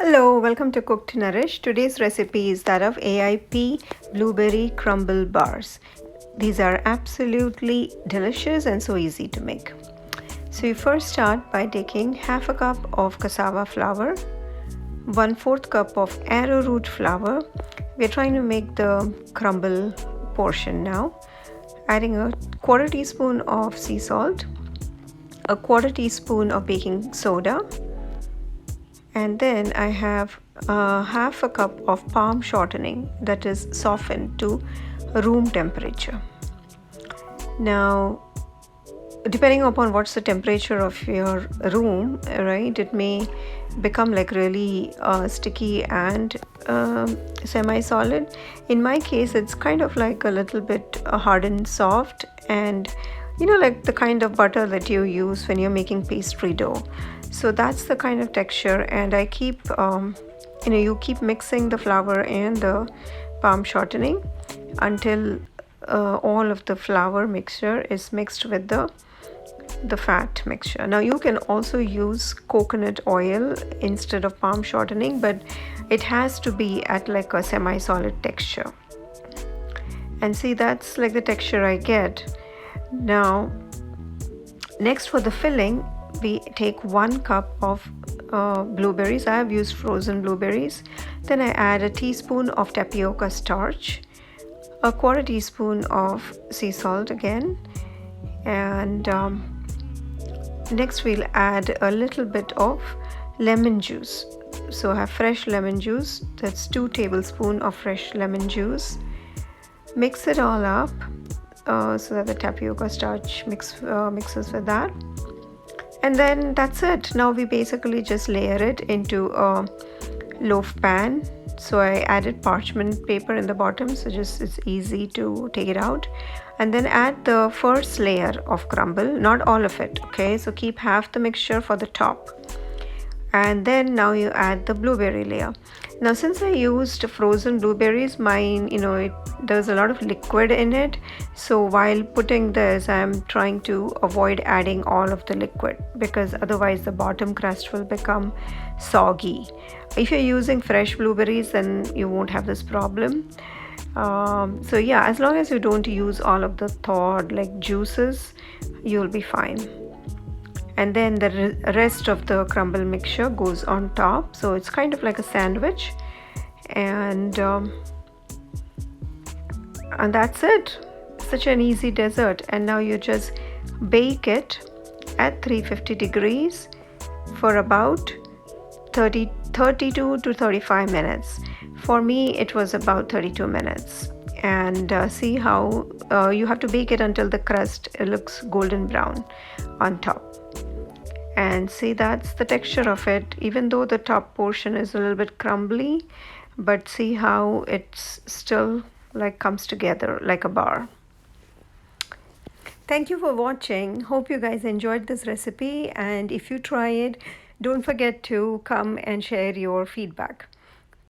Hello, welcome to Cook to Nourish. Today's recipe is that of AIP blueberry crumble bars. These are absolutely delicious and so easy to make. So you first start by taking half a cup of cassava flour, 1/4 cup of arrowroot flour. We're trying to make the crumble portion now. Adding a 1/4 teaspoon of sea salt, a 1/4 teaspoon of baking soda, and then I have half a cup of palm shortening that is softened to room temperature. Now, depending upon what's the temperature of your room, right, it may become like really sticky and semi-solid. In my case, it's kind of like a little bit hard and soft, and like the kind of butter that you use when you're making pastry dough. So that's the kind of texture, and I keep you keep mixing the flour and the palm shortening until all of the flour mixture is mixed with the fat mixture. Now you can also use coconut oil instead of palm shortening, but it has to be at like a semi-solid texture. And see, that's like the texture I get. Now next, for the filling, we take 1 cup of blueberries. I have used frozen blueberries. Then I add a teaspoon of tapioca starch, a 1/4 teaspoon of sea salt again, and next we'll add a little bit of lemon juice. So I have fresh lemon juice. That's 2 tablespoons of fresh lemon juice. Mix it all up so that the tapioca starch mixes with that. And then that's it. Now we basically just layer it into a loaf pan. So I added parchment paper in the bottom, so just it's easy to take it out. And then add the first layer of crumble, not all of it, okay? So keep half the mixture for the top. And then now you add the blueberry layer. Now since I used frozen blueberries, mine, there's a lot of liquid in it. So while putting this, I'm trying to avoid adding all of the liquid, because otherwise the bottom crust will become soggy. If you're using fresh blueberries, then you won't have this problem. So yeah, as long as you don't use all of the thawed like juices, you'll be fine. And then the rest of the crumble mixture goes on top, so it's kind of like a sandwich, and that's it. Such an easy dessert. And now you just bake it at 350 degrees for about 32 to 35 minutes. For me, it was about 32 minutes. And see how you have to bake it until the crust looks golden brown on top. And see, that's the texture of it, even though the top portion is a little bit crumbly, but see how it's still like comes together like a bar. Thank you for watching. Hope you guys enjoyed this recipe, and if you try it, don't forget to come and share your feedback.